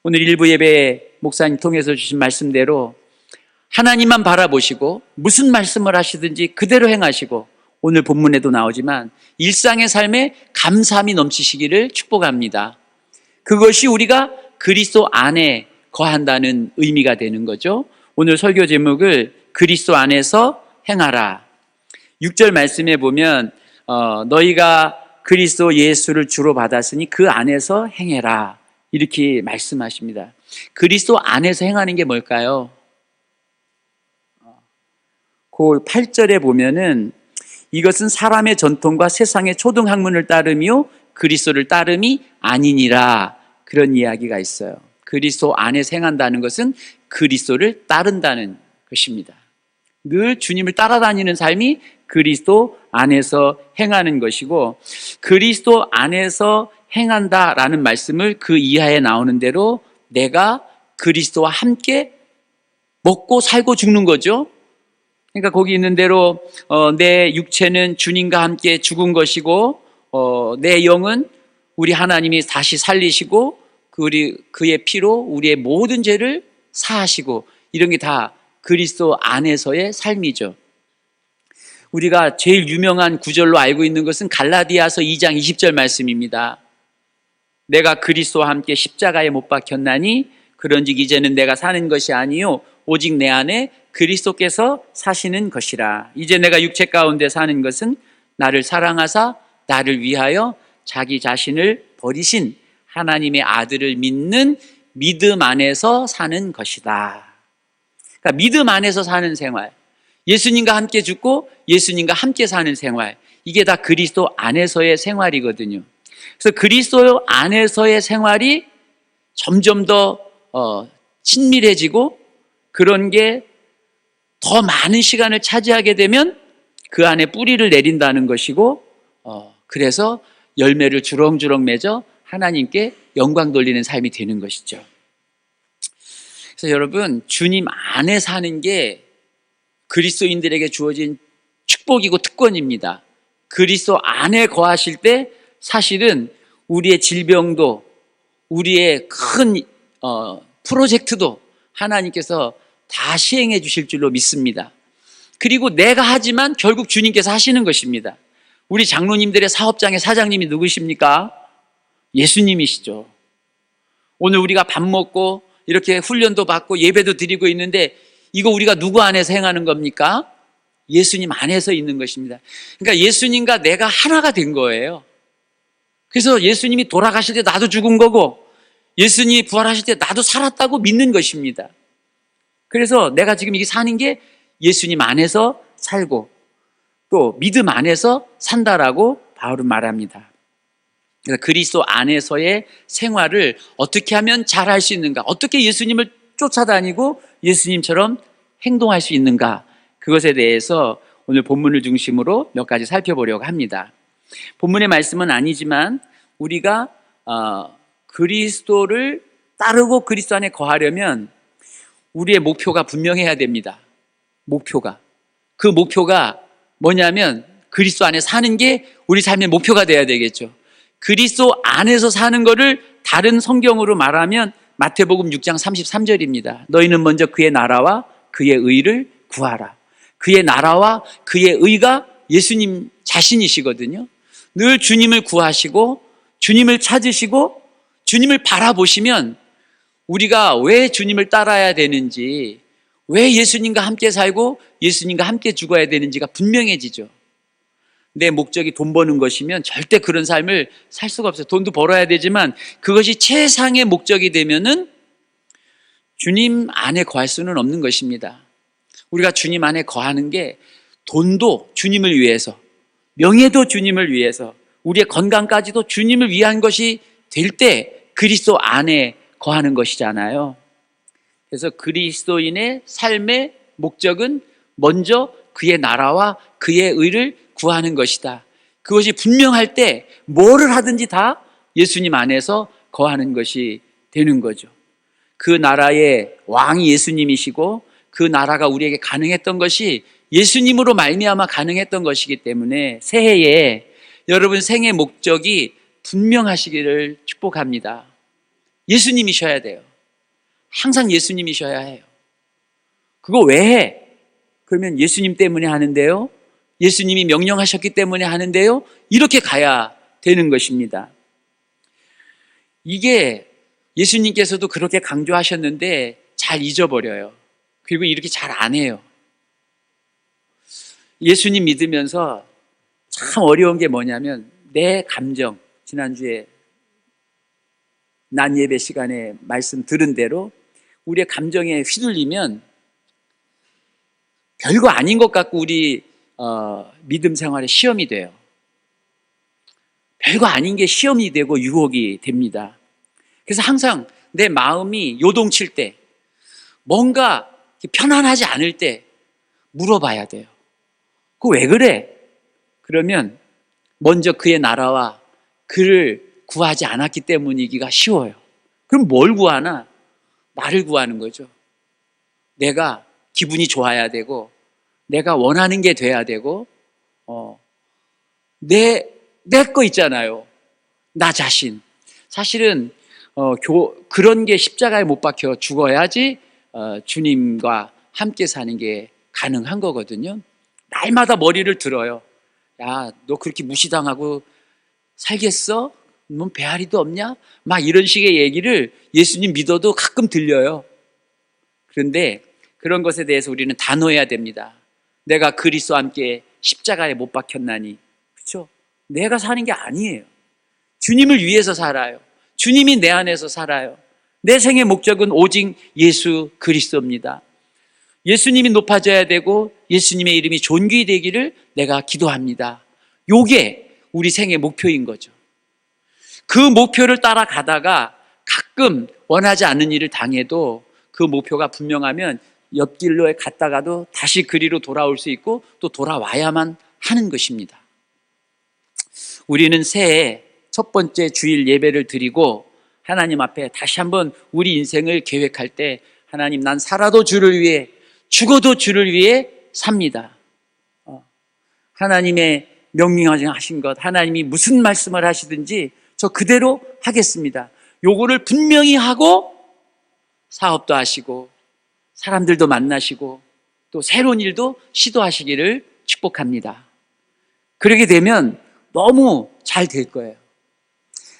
오늘 일부 예배 목사님 통해서 주신 말씀대로 하나님만 바라보시고 무슨 말씀을 하시든지 그대로 행하시고, 오늘 본문에도 나오지만 일상의 삶에 감사함이 넘치시기를 축복합니다. 그것이 우리가 그리스도 안에 거한다는 의미가 되는 거죠. 오늘 설교 제목을 그리스도 안에서 행하라. 6절 말씀에 보면 너희가 그리스도 예수를 주로 받았으니 그 안에서 행해라, 이렇게 말씀하십니다. 그리스도 안에서 행하는 게 뭘까요? 그 8절에 보면은 이것은 사람의 전통과 세상의 초등학문을 따르며 그리스도를 따름이 아니니라, 그런 이야기가 있어요. 그리스도 안에서 행한다는 것은 그리스도를 따른다는 것입니다. 늘 주님을 따라다니는 삶이 그리스도 안에서 행하는 것이고, 그리스도 안에서 행한다라는 말씀을 그 이하에 나오는 대로 내가 그리스도와 함께 먹고 살고 죽는 거죠. 그러니까 거기 있는 대로 내 육체는 주님과 함께 죽은 것이고, 내 영은 우리 하나님이 다시 살리시고 그의 피로 우리의 모든 죄를 사하시고, 이런 게 다 그리스도 안에서의 삶이죠. 우리가 제일 유명한 구절로 알고 있는 것은 갈라디아서 2장 20절 말씀입니다. 내가 그리스도와 함께 십자가에 못 박혔나니 그런즉 이제는 내가 사는 것이 아니요 오직 내 안에 그리스도께서 사시는 것이라. 이제 내가 육체 가운데 사는 것은 나를 사랑하사 나를 위하여 자기 자신을 버리신 하나님의 아들을 믿는 믿음 안에서 사는 것이다. 그러니까 믿음 안에서 사는 생활, 예수님과 함께 죽고 예수님과 함께 사는 생활, 이게 다 그리스도 안에서의 생활이거든요. 그래서 그리스도 안에서의 생활이 점점 더 친밀해지고, 그런 게 더 많은 시간을 차지하게 되면 그 안에 뿌리를 내린다는 것이고, 그래서 열매를 주렁주렁 맺어 하나님께 영광 돌리는 삶이 되는 것이죠. 그래서 여러분, 주님 안에 사는 게 그리스도인들에게 주어진 축복이고 특권입니다. 그리스도 안에 거하실 때 사실은 우리의 질병도, 우리의 큰 프로젝트도 하나님께서 다 시행해 주실 줄로 믿습니다. 그리고 내가 하지만 결국 주님께서 하시는 것입니다. 우리 장로님들의 사업장의 사장님이 누구십니까? 예수님이시죠. 오늘 우리가 밥 먹고 이렇게 훈련도 받고 예배도 드리고 있는데, 이거 우리가 누구 안에서 행하는 겁니까? 예수님 안에서 있는 것입니다. 그러니까 예수님과 내가 하나가 된 거예요. 그래서 예수님이 돌아가실 때 나도 죽은 거고, 예수님이 부활하실 때 나도 살았다고 믿는 것입니다. 그래서 내가 지금 이게 사는 게 예수님 안에서 살고 또 믿음 안에서 산다라고 바울은 말합니다. 그래서 그리스도 안에서의 생활을 어떻게 하면 잘 할 수 있는가, 어떻게 예수님을 쫓아다니고 예수님처럼 행동할 수 있는가, 그것에 대해서 오늘 본문을 중심으로 몇 가지 살펴보려고 합니다. 본문의 말씀은 아니지만 우리가 그리스도를 따르고 그리스도 안에 거하려면 우리의 목표가 분명해야 됩니다. 그 목표가 뭐냐면 그리스도 안에 사는 게 우리 삶의 목표가 돼야 되겠죠. 그리스도 안에서 사는 거를 다른 성경으로 말하면 마태복음 6장 33절입니다. 너희는 먼저 그의 나라와 그의 의를 구하라. 그의 나라와 그의 의가 예수님 자신이시거든요. 늘 주님을 구하시고 주님을 찾으시고 주님을 바라보시면 우리가 왜 주님을 따라야 되는지, 왜 예수님과 함께 살고 예수님과 함께 죽어야 되는지가 분명해지죠. 내 목적이 돈 버는 것이면 절대 그런 삶을 살 수가 없어요. 돈도 벌어야 되지만 그것이 최상의 목적이 되면은 주님 안에 거할 수는 없는 것입니다. 우리가 주님 안에 거하는 게 돈도 주님을 위해서, 명예도 주님을 위해서, 우리의 건강까지도 주님을 위한 것이 될 때 그리스도 안에 거하는 것이잖아요. 그래서 그리스도인의 삶의 목적은 먼저 그의 나라와 그의 의를 구하는 것이다. 그것이 분명할 때 뭐를 하든지 다 예수님 안에서 거하는 것이 되는 거죠. 그 나라의 왕이 예수님이시고 그 나라가 우리에게 가능했던 것이 예수님으로 말미암아 가능했던 것이기 때문에 새해에 여러분 생애 목적이 분명하시기를 축복합니다. 예수님이셔야 돼요. 항상 예수님이셔야 해요. 그거 왜 해? 그러면 예수님 때문에 하는데요. 예수님이 명령하셨기 때문에 하는데요. 이렇게 가야 되는 것입니다. 이게 예수님께서도 그렇게 강조하셨는데 잘 잊어버려요. 그리고 이렇게 잘 안 해요. 예수님 믿으면서 참 어려운 게 뭐냐면 내 감정, 지난주에 난 예배 시간에 말씀 들은 대로 우리의 감정에 휘둘리면 별거 아닌 것 같고 우리 믿음 생활에 시험이 돼요. 별거 아닌 게 시험이 되고 유혹이 됩니다. 그래서 항상 내 마음이 요동칠 때, 뭔가 편안하지 않을 때 물어봐야 돼요. 그거 왜 그래? 그러면 먼저 그의 나라와 그를 구하지 않았기 때문이기가 쉬워요. 그럼 뭘 구하나? 나를 구하는 거죠. 내가 기분이 좋아야 되고, 내가 원하는 게 돼야 되고, 내 거 있잖아요. 나 자신. 사실은 그런 게 십자가에 못 박혀 죽어야지 주님과 함께 사는 게 가능한 거거든요. 날마다 머리를 들어요. 야, 너 그렇게 무시당하고 살겠어? 넌 배앓이도 없냐? 막 이런 식의 얘기를 예수님 믿어도 가끔 들려요. 그런데 그런 것에 대해서 우리는 단호해야 됩니다. 내가 그리스도와 함께 십자가에 못 박혔나니. 그렇죠? 내가 사는 게 아니에요. 주님을 위해서 살아요. 주님이 내 안에서 살아요. 내 생의 목적은 오직 예수 그리스도입니다. 예수님이 높아져야 되고 예수님의 이름이 존귀되기를 내가 기도합니다. 요게 우리 생의 목표인 거죠. 그 목표를 따라가다가 가끔 원하지 않는 일을 당해도 그 목표가 분명하면 옆길로 갔다가도 다시 그리로 돌아올 수 있고 또 돌아와야만 하는 것입니다. 우리는 새해 첫 번째 주일 예배를 드리고 하나님 앞에 다시 한번 우리 인생을 계획할 때 하나님, 난 살아도 주를 위해 죽어도 주를 위해 삽니다. 하나님의 명령하신 것, 하나님이 무슨 말씀을 하시든지 저 그대로 하겠습니다. 요거를 분명히 하고 사업도 하시고 사람들도 만나시고 또 새로운 일도 시도하시기를 축복합니다. 그렇게 되면 너무 잘 될 거예요.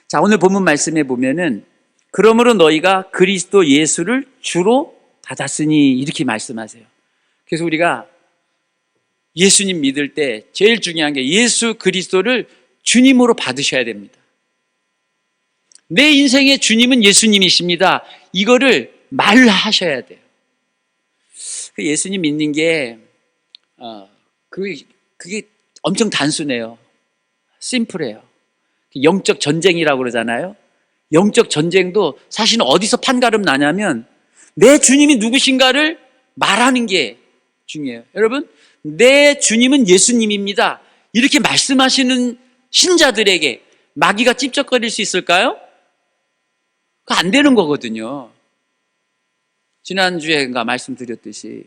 자, 오늘 본문 말씀에 보면은 그러므로 너희가 그리스도 예수를 주로 받았으니 이렇게 말씀하세요. 그래서 우리가 예수님 믿을 때 제일 중요한 게 예수 그리스도를 주님으로 받으셔야 됩니다. 내 인생의 주님은 예수님이십니다. 이거를 말하셔야 돼요. 예수님 믿는 게 그게 엄청 단순해요. 심플해요. 영적 전쟁이라고 그러잖아요. 영적 전쟁도 사실은 어디서 판가름 나냐면 내 주님이 누구신가를 말하는 게 중요해요. 여러분, 내 주님은 예수님입니다. 이렇게 말씀하시는 신자들에게 마귀가 찝쩍거릴 수 있을까요? 그거 안 되는 거거든요. 지난주에인가 말씀드렸듯이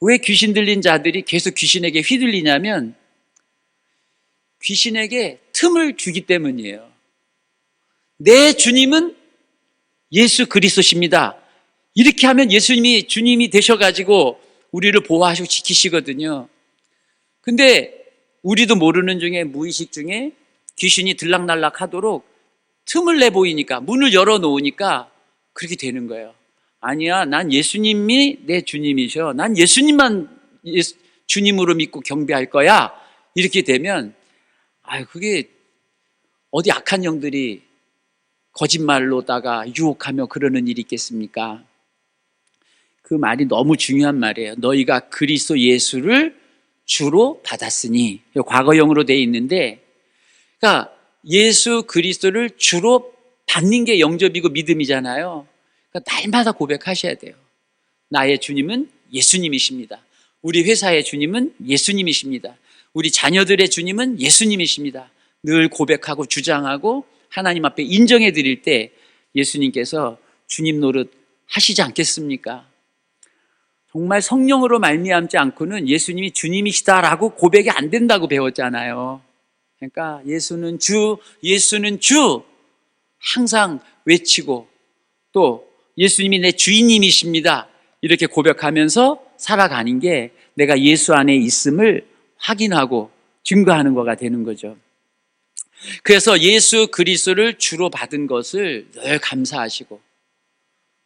왜 귀신 들린 자들이 계속 귀신에게 휘둘리냐면 귀신에게 틈을 주기 때문이에요. 내 주님은 예수 그리스도십니다. 이렇게 하면 예수님이 주님이 되셔가지고 우리를 보호하시고 지키시거든요. 근데 우리도 모르는 중에 무의식 중에 귀신이 들락날락 하도록 틈을 내보이니까 문을 열어놓으니까 그렇게 되는 거예요. 아니야, 난 예수님이 내 주님이셔. 난 예수님만 주님으로 믿고 경배할 거야. 이렇게 되면 그게 어디 악한 영들이 거짓말로다가 유혹하며 그러는 일이 있겠습니까? 그 말이 너무 중요한 말이에요. 너희가 그리스도 예수를 주로 받았으니. 과거형으로 되어 있는데, 그러니까 예수 그리스도를 주로 받는 게 영접이고 믿음이잖아요. 그러니까 날마다 고백하셔야 돼요. 나의 주님은 예수님이십니다. 우리 회사의 주님은 예수님이십니다. 우리 자녀들의 주님은 예수님이십니다. 늘 고백하고 주장하고 하나님 앞에 인정해 드릴 때 예수님께서 주님 노릇 하시지 않겠습니까? 정말 성령으로 말미암지 않고는 예수님이 주님이시다라고 고백이 안 된다고 배웠잖아요. 그러니까 예수는 주 항상 외치고 또 예수님이 내 주인님이십니다. 이렇게 고백하면서 살아가는 게 내가 예수 안에 있음을 확인하고 증거하는 거가 되는 거죠. 그래서 예수 그리스도를 주로 받은 것을 늘 감사하시고,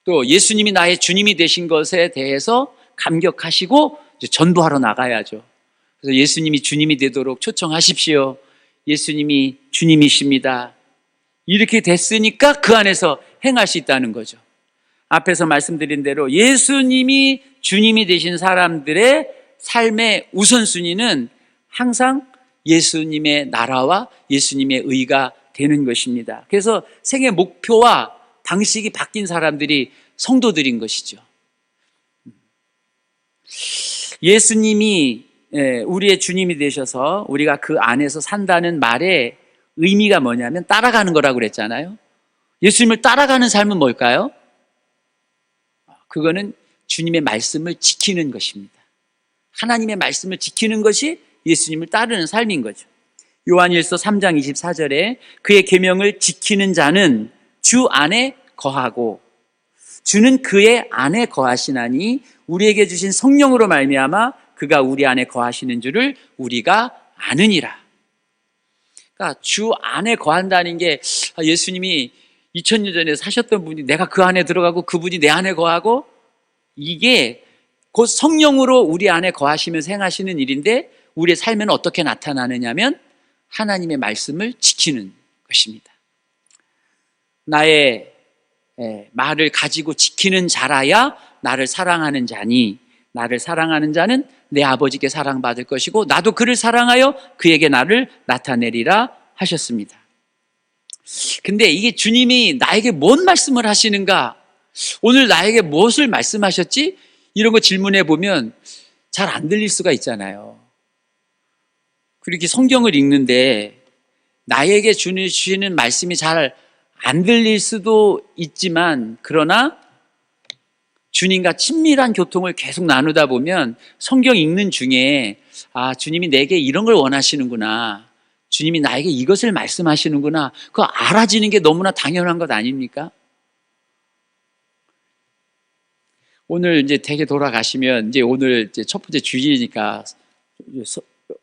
또 예수님이 나의 주님이 되신 것에 대해서 감격하시고 이제 전도하러 나가야죠. 그래서 예수님이 주님이 되도록 초청하십시오. 예수님이 주님이십니다. 이렇게 됐으니까 그 안에서 행할 수 있다는 거죠. 앞에서 말씀드린 대로 예수님이 주님이 되신 사람들의 삶의 우선순위는 항상 예수님의 나라와 예수님의 의가 되는 것입니다. 그래서 생애 목표와 방식이 바뀐 사람들이 성도들인 것이죠. 예수님이 우리의 주님이 되셔서 우리가 그 안에서 산다는 말의 의미가 뭐냐면 따라가는 거라고 그랬잖아요. 예수님을 따라가는 삶은 뭘까요? 그거는 주님의 말씀을 지키는 것입니다. 하나님의 말씀을 지키는 것이 예수님을 따르는 삶인 거죠. 요한일서 3장 24절에 그의 계명을 지키는 자는 주 안에 거하고 주는 그의 안에 거하시나니 우리에게 주신 성령으로 말미암아 그가 우리 안에 거하시는 줄을 우리가 아느니라. 그러니까 주 안에 거한다는 게 예수님이 2000년 전에 사셨던 분이 내가 그 안에 들어가고 그분이 내 안에 거하고, 이게 곧 성령으로 우리 안에 거하시면서 행하시는 일인데 우리의 삶에는 어떻게 나타나느냐면 하나님의 말씀을 지키는 것입니다. 나의 말을 가지고 지키는 자라야 나를 사랑하는 자니 나를 사랑하는 자는 내 아버지께 사랑받을 것이고 나도 그를 사랑하여 그에게 나를 나타내리라 하셨습니다. 근데 이게 주님이 나에게 뭔 말씀을 하시는가, 오늘 나에게 무엇을 말씀하셨지? 이런 거 질문해 보면 잘 안 들릴 수가 있잖아요. 그렇게 성경을 읽는데 나에게 주시는 말씀이 잘 안 들릴 수도 있지만, 그러나 주님과 친밀한 교통을 계속 나누다 보면 성경 읽는 중에 주님이 내게 이런 걸 원하시는구나, 주님이 나에게 이것을 말씀하시는구나, 그거 알아지는 게 너무나 당연한 것 아닙니까? 오늘 이제 댁에 돌아가시면 이제 오늘 이제 첫 번째 주일이니까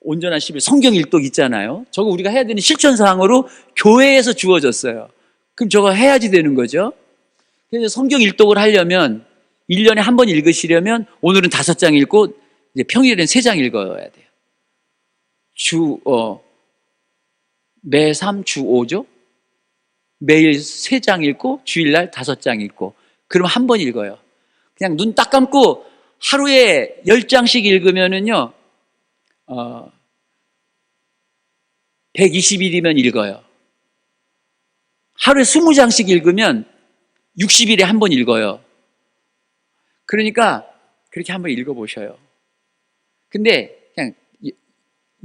온전한 10일 성경 일독 있잖아요. 저거 우리가 해야 되는 실천 사항으로 교회에서 주어졌어요. 그럼 저거 해야지 되는 거죠. 그래서 성경 일독을 하려면 1년에 한 번 읽으시려면 오늘은 5장 읽고 이제 평일에는 3장 읽어야 돼요. 매 3, 주 5죠. 매일 3장 읽고 주일날 5장 읽고, 그럼 한 번 읽어요. 그냥 눈 딱 감고 하루에 10장씩 읽으면은요 120일이면 읽어요. 하루에 20장씩 읽으면 60일에 한 번 읽어요. 그러니까 그렇게 한번 읽어보셔요. 근데 그냥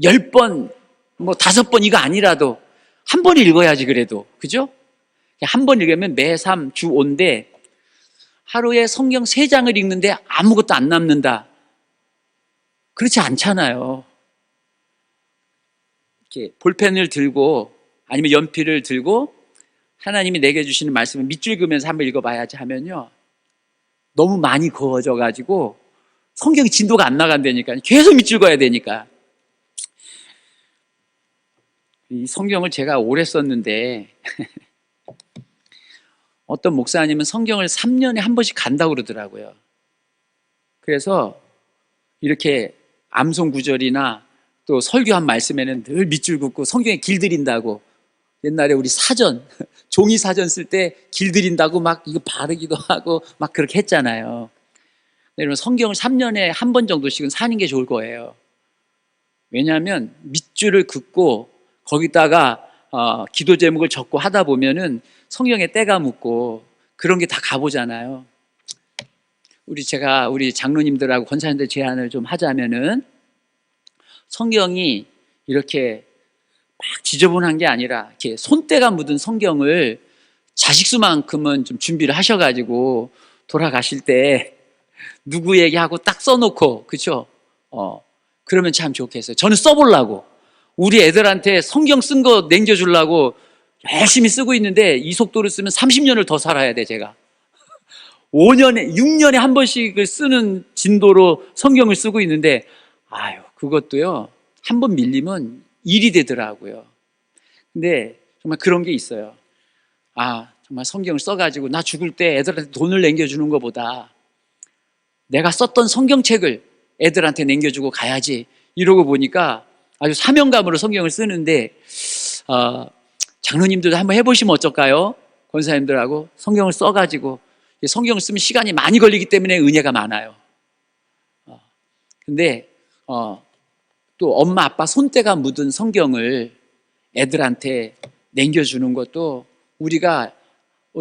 10번, 5번 이거 아니라도 한 번 읽어야지 그래도. 그죠? 한 번 읽으면 매 3, 주 5인데 하루에 성경 3장을 읽는데 아무것도 안 남는다. 그렇지 않잖아요. 이렇게 볼펜을 들고 아니면 연필을 들고 하나님이 내게 주시는 말씀을 밑줄 그으면서 한번 읽어봐야지 하면요, 너무 많이 그어져가지고 성경이 진도가 안 나간다니까. 계속 밑줄 그어야 되니까. 이 성경을 제가 오래 썼는데 어떤 목사님은 성경을 3년에 한 번씩 간다고 그러더라고요. 그래서 이렇게 암송 구절이나 또 설교한 말씀에는 늘 밑줄 긋고 성경에 길들인다고, 옛날에 우리 사전, 종이 사전 쓸 때 길들인다고 막 이거 바르기도 하고 막 그렇게 했잖아요. 여러분, 성경을 3년에 한 번 정도씩은 사는 게 좋을 거예요. 왜냐하면 밑줄을 긋고 거기다가 기도 제목을 적고 하다 보면은 성경에 때가 묻고 그런 게 다 가보잖아요. 제가 우리 장로님들하고 권사님들 제안을 좀 하자면은, 성경이 이렇게 막 지저분한 게 아니라 이렇게 손때가 묻은 성경을 자식 수만큼은 좀 준비를 하셔가지고 돌아가실 때 누구 얘기하고 딱 써놓고, 그렇죠? 그러면 참 좋겠어요. 저는 써보려고, 우리 애들한테 성경 쓴 거 남겨주려고 열심히 쓰고 있는데 이 속도로 쓰면 30년을 더 살아야 돼 제가. 5년에, 6년에 한 번씩을 쓰는 진도로 성경을 쓰고 있는데, 그것도요, 한 번 밀리면 일이 되더라고요. 근데 정말 그런 게 있어요. 정말 성경을 써가지고 나 죽을 때 애들한테 돈을 남겨주는 것보다 내가 썼던 성경책을 애들한테 남겨주고 가야지. 이러고 보니까 아주 사명감으로 성경을 쓰는데, 장로님들도 한번 해보시면 어떨까요? 권사님들하고 성경을 써가지고, 성경을 쓰면 시간이 많이 걸리기 때문에 은혜가 많아요. 근데 또 엄마 아빠 손때가 묻은 성경을 애들한테 남겨주는 것도 우리가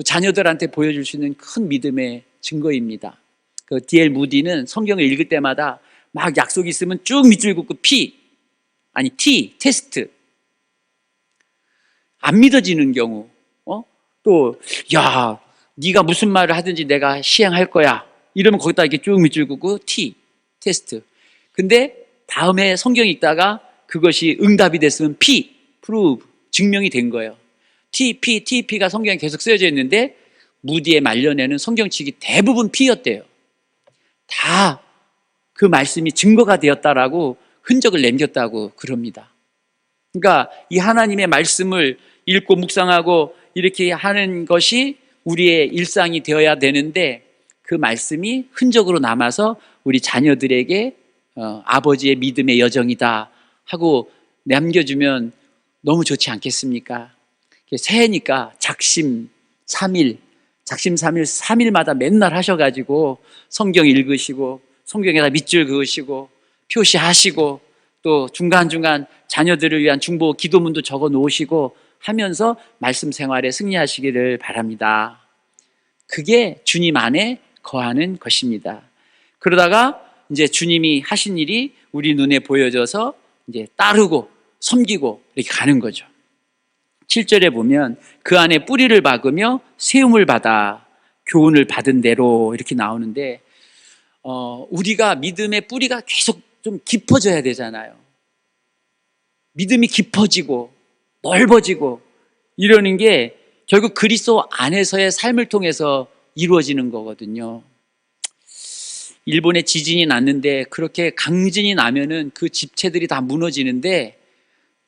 자녀들한테 보여줄 수 있는 큰 믿음의 증거입니다. 그 D.L. 무디는 성경을 읽을 때마다 막 약속이 있으면 쭉 밑줄 긋고 T, 테스트. 안 믿어지는 경우, 네가 무슨 말을 하든지 내가 시행할 거야. 이러면 거기다 이렇게 쭉 밑줄 긋고 T, 테스트. 근데 다음에 성경 읽다가 그것이 응답이 됐으면 P, prove, 증명이 된 거예요. TP가 성경에 계속 쓰여져 있는데 무디의 말년에는 성경책이 대부분 P였대요. 다 그 말씀이 증거가 되었다라고 흔적을 남겼다고 그럽니다. 그러니까 이 하나님의 말씀을 읽고 묵상하고 이렇게 하는 것이 우리의 일상이 되어야 되는데 그 말씀이 흔적으로 남아서 우리 자녀들에게 아버지의 믿음의 여정이다 하고 남겨주면 너무 좋지 않겠습니까? 새해니까 작심 3일 3일마다 맨날 하셔가지고 성경 읽으시고 성경에다 밑줄 그으시고 표시하시고 또 중간중간 자녀들을 위한 중보 기도문도 적어 놓으시고 하면서 말씀 생활에 승리하시기를 바랍니다. 그게 주님 안에 거하는 것입니다. 그러다가 이제 주님이 하신 일이 우리 눈에 보여져서 이제 따르고 섬기고 이렇게 가는 거죠. 7절에 보면 그 안에 뿌리를 박으며 세움을 받아 교훈을 받은 대로 이렇게 나오는데 우리가 믿음의 뿌리가 계속 좀 깊어져야 되잖아요. 믿음이 깊어지고 넓어지고 이러는 게 결국 그리스도 안에서의 삶을 통해서 이루어지는 거거든요. 일본에 지진이 났는데 그렇게 강진이 나면은 그 집체들이 다 무너지는데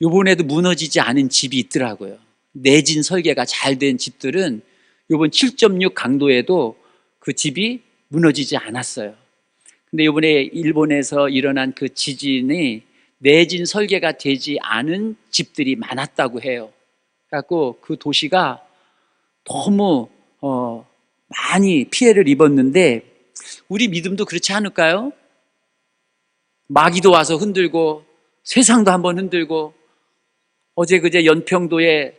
요번에도 무너지지 않은 집이 있더라고요. 내진 설계가 잘 된 집들은 요번 7.6 강도에도 그 집이 무너지지 않았어요. 근데 요번에 일본에서 일어난 그 지진이 내진 설계가 되지 않은 집들이 많았다고 해요. 그래갖고 그 도시가 너무 많이 피해를 입었는데 우리 믿음도 그렇지 않을까요? 마귀도 와서 흔들고 세상도 한번 흔들고 어제 그제 연평도에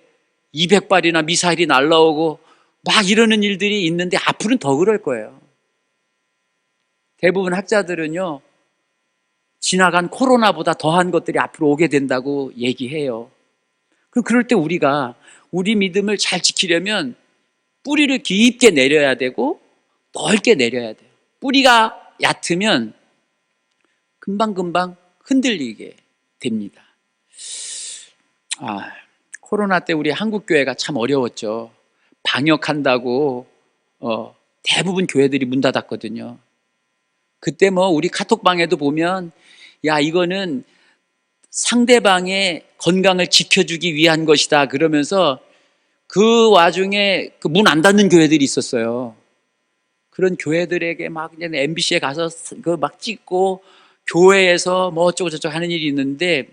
200발이나 미사일이 날라오고 막 이러는 일들이 있는데 앞으로는 더 그럴 거예요. 대부분 학자들은요, 지나간 코로나보다 더한 것들이 앞으로 오게 된다고 얘기해요. 그럼 그럴 때 우리가 우리 믿음을 잘 지키려면 뿌리를 깊게 내려야 되고 넓게 내려야 돼요. 뿌리가 얕으면 금방금방 흔들리게 됩니다. 코로나 때 우리 한국교회가 참 어려웠죠. 방역한다고 대부분 교회들이 문 닫았거든요. 그때 우리 카톡방에도 보면 이거는 상대방의 건강을 지켜주기 위한 것이다 그러면서 그 와중에 그 문 안 닫는 교회들이 있었어요. 그런 교회들에게 막 이제 MBC에 가서 그 막 찍고 교회에서 뭐 어쩌고 저쩌고 하는 일이 있는데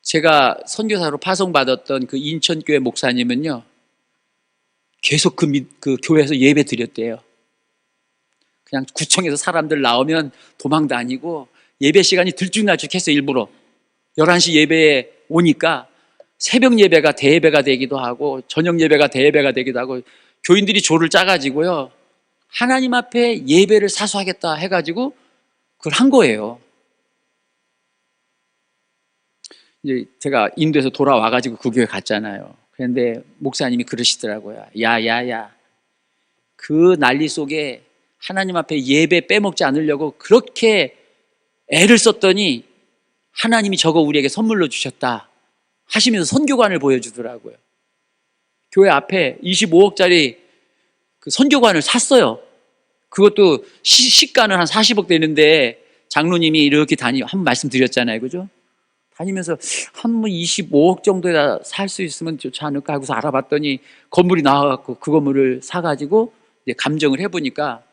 제가 선교사로 파송받았던 그 인천교회 목사님은요 계속 그 교회에서 예배 드렸대요. 그냥 구청에서 사람들 나오면 도망 다니고 예배 시간이 들쭉날쭉해서 일부러 11시 예배에 오니까 새벽 예배가 대예배가 되기도 하고 저녁 예배가 대예배가 되기도 하고 교인들이 조를 짜가지고요 하나님 앞에 예배를 사수하겠다 해가지고 그걸 한 거예요. 이제 제가 인도에서 돌아와가지고 그 교회 갔잖아요. 그런데 목사님이 그러시더라고요. 야야야, 그 난리 속에 하나님 앞에 예배 빼먹지 않으려고 그렇게 애를 썼더니 하나님이 저거 우리에게 선물로 주셨다 하시면서 선교관을 보여주더라고요. 교회 앞에 25억짜리 그 선교관을 샀어요. 그것도 시가는 한 40억 되는데 장로님이 이렇게 한번 말씀드렸잖아요. 그죠? 다니면서 한 25억 정도에다 살 수 있으면 좋지 않을까 하고서 알아봤더니 건물이 나와갖고 그 건물을 사가지고 이제 감정을 해보니까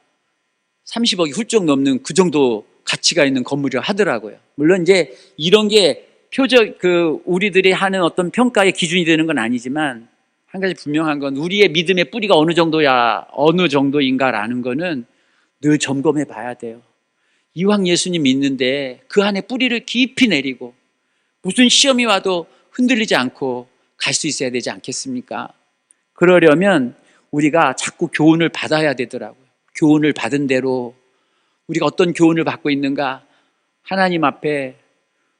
30억이 훌쩍 넘는 그 정도 가치가 있는 건물이라 하더라고요. 물론 이제 이런 게 우리들이 하는 어떤 평가의 기준이 되는 건 아니지만 한 가지 분명한 건 우리의 믿음의 뿌리가 어느 정도인가라는 거는 늘 점검해 봐야 돼요. 이왕 예수님 믿는데 그 안에 뿌리를 깊이 내리고 무슨 시험이 와도 흔들리지 않고 갈 수 있어야 되지 않겠습니까? 그러려면 우리가 자꾸 교훈을 받아야 되더라고요. 교훈을 받은 대로 우리가 어떤 교훈을 받고 있는가, 하나님 앞에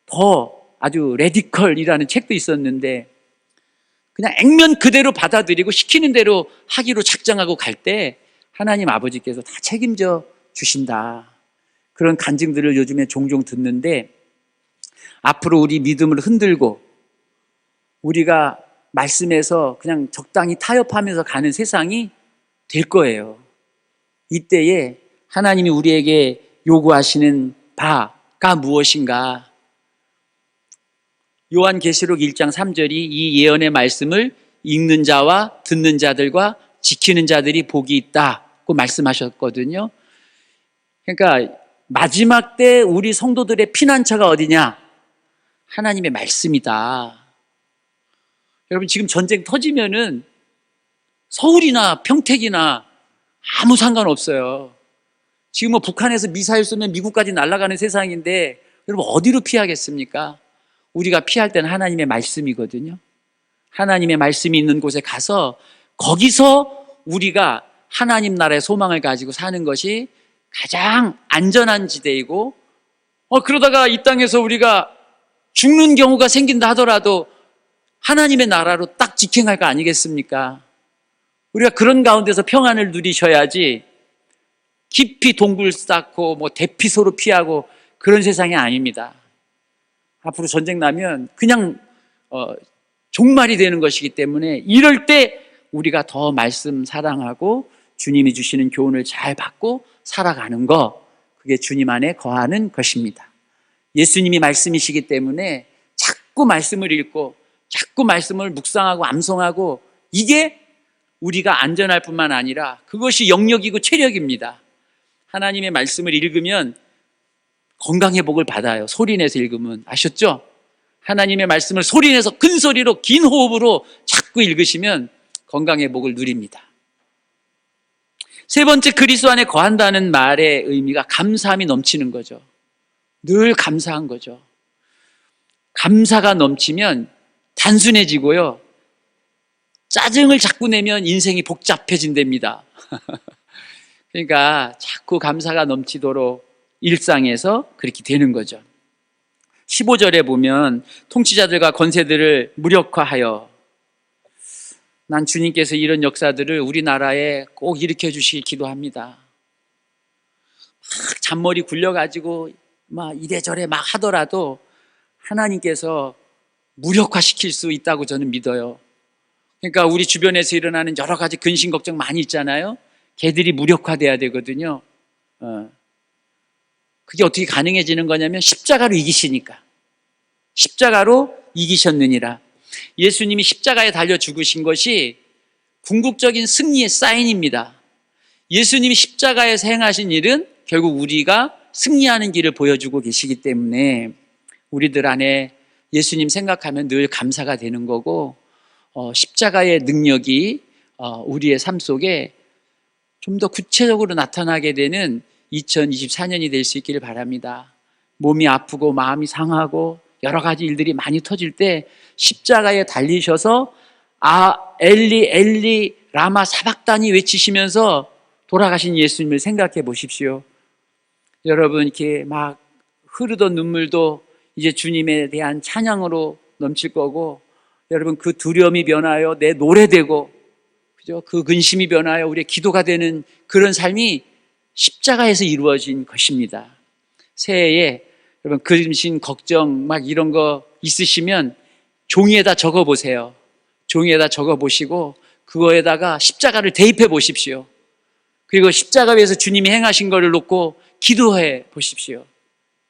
더 아주 레디컬이라는 책도 있었는데 그냥 액면 그대로 받아들이고 시키는 대로 하기로 작정하고 갈 때 하나님 아버지께서 다 책임져 주신다. 그런 간증들을 요즘에 종종 듣는데 앞으로 우리 믿음을 흔들고 우리가 말씀에서 그냥 적당히 타협하면서 가는 세상이 될 거예요. 이때에 하나님이 우리에게 요구하시는 바가 무엇인가? 요한계시록 1장 3절이 이 예언의 말씀을 읽는 자와 듣는 자들과 지키는 자들이 복이 있다고 말씀하셨거든요. 그러니까 마지막 때 우리 성도들의 피난처가 어디냐? 하나님의 말씀이다. 여러분 지금 전쟁 터지면은 서울이나 평택이나 아무 상관없어요. 지금 뭐 북한에서 미사일 쏘면 미국까지 날아가는 세상인데 여러분 어디로 피하겠습니까? 우리가 피할 때는 하나님의 말씀이거든요. 하나님의 말씀이 있는 곳에 가서 거기서 우리가 하나님 나라의 소망을 가지고 사는 것이 가장 안전한 지대이고 그러다가 이 땅에서 우리가 죽는 경우가 생긴다 하더라도 하나님의 나라로 딱 직행할 거 아니겠습니까? 우리가 그런 가운데서 평안을 누리셔야지 깊이 동굴 쌓고 대피소로 피하고 그런 세상이 아닙니다. 앞으로 전쟁 나면 그냥 종말이 되는 것이기 때문에 이럴 때 우리가 더 말씀 사랑하고 주님이 주시는 교훈을 잘 받고 살아가는 거, 그게 주님 안에 거하는 것입니다. 예수님이 말씀이시기 때문에 자꾸 말씀을 읽고 자꾸 말씀을 묵상하고 암송하고 이게 우리가 안전할 뿐만 아니라 그것이 영역이고 체력입니다. 하나님의 말씀을 읽으면 건강회복을 받아요. 소리내서 읽으면. 아셨죠? 하나님의 말씀을 소리내서 큰 소리로 긴 호흡으로 자꾸 읽으시면 건강회복을 누립니다. 세 번째, 그리스도 안에 거한다는 말의 의미가 감사함이 넘치는 거죠. 늘 감사한 거죠. 감사가 넘치면 단순해지고요. 짜증을 자꾸 내면 인생이 복잡해진답니다. 그러니까 자꾸 감사가 넘치도록 일상에서 그렇게 되는 거죠. 15절에 보면 통치자들과 권세들을 무력화하여, 난 주님께서 이런 역사들을 우리나라에 꼭 일으켜 주시길 기도합니다. 막 잔머리 굴려가지고 막 이래저래 막 하더라도 하나님께서 무력화시킬 수 있다고 저는 믿어요. 그러니까 우리 주변에서 일어나는 여러 가지 근심 걱정 많이 있잖아요. 걔들이 무력화돼야 되거든요. 그게 어떻게 가능해지는 거냐면 십자가로 이기시니까. 십자가로 이기셨느니라. 예수님이 십자가에 달려 죽으신 것이 궁극적인 승리의 사인입니다. 예수님이 십자가에서 행하신 일은 결국 우리가 승리하는 길을 보여주고 계시기 때문에 우리들 안에 예수님 생각하면 늘 감사가 되는 거고, 십자가의 능력이 우리의 삶 속에 좀 더 구체적으로 나타나게 되는 2024년이 될 수 있기를 바랍니다. 몸이 아프고 마음이 상하고 여러 가지 일들이 많이 터질 때 십자가에 달리셔서 엘리 엘리 라마 사박다니 외치시면서 돌아가신 예수님을 생각해 보십시오. 여러분 이렇게 막 흐르던 눈물도 이제 주님에 대한 찬양으로 넘칠 거고, 여러분 그 두려움이 변하여 내 노래되고, 그죠? 그 근심이 변하여 우리의 기도가 되는 그런 삶이 십자가에서 이루어진 것입니다. 새해에 여러분 근심, 걱정 막 이런 거 있으시면 종이에다 적어 보세요. 종이에다 적어 보시고 그거에다가 십자가를 대입해 보십시오. 그리고 십자가 위에서 주님이 행하신 것을 놓고 기도해 보십시오.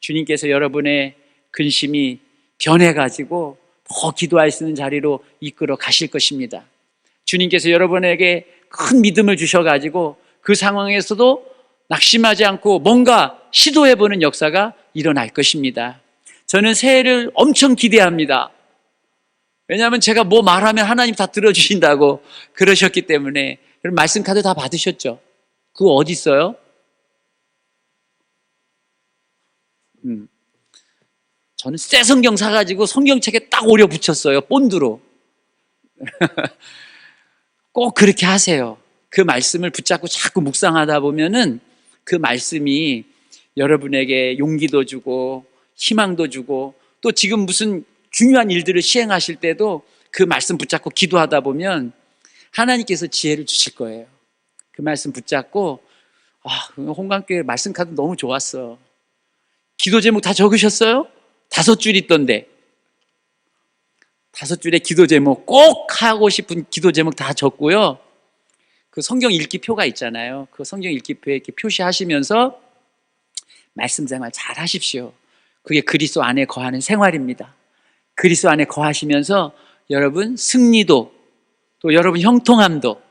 주님께서 여러분의 근심이 변해가지고 더 기도할 수 있는 자리로 이끌어 가실 것입니다. 주님께서 여러분에게 큰 믿음을 주셔가지고 그 상황에서도 낙심하지 않고 뭔가 시도해보는 역사가 일어날 것입니다. 저는 새해를 엄청 기대합니다. 왜냐하면 제가 뭐 말하면 하나님 다 들어주신다고 그러셨기 때문에. 그럼 말씀 카드 다 받으셨죠? 그거 어디 있어요? 저는 새 성경 사가지고 성경책에 딱 오려 붙였어요. 본드로. 꼭 그렇게 하세요. 그 말씀을 붙잡고 자꾸 묵상하다 보면은 그 말씀이 여러분에게 용기도 주고 희망도 주고, 또 지금 무슨 중요한 일들을 시행하실 때도 그 말씀 붙잡고 기도하다 보면 하나님께서 지혜를 주실 거예요. 그 말씀 붙잡고, 홍강교회 말씀 카드 너무 좋았어. 기도 제목 다 적으셨어요? 5줄 있던데. 5줄의 기도 제목, 꼭 하고 싶은 기도 제목 다 적고요. 그 성경 읽기 표가 있잖아요. 그 성경 읽기 표에 이렇게 표시하시면서 말씀 생활 잘 하십시오. 그게 그리스도 안에 거하는 생활입니다. 그리스도 안에 거하시면서 여러분 승리도, 또 여러분 형통함도,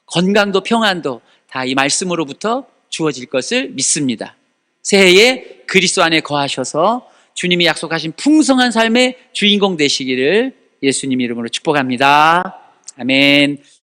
건강도, 평안도 다 이 말씀으로부터 주어질 것을 믿습니다. 새해에 그리스도 안에 거하셔서 주님이 약속하신 풍성한 삶의 주인공 되시기를 예수님 이름으로 축복합니다. 아멘.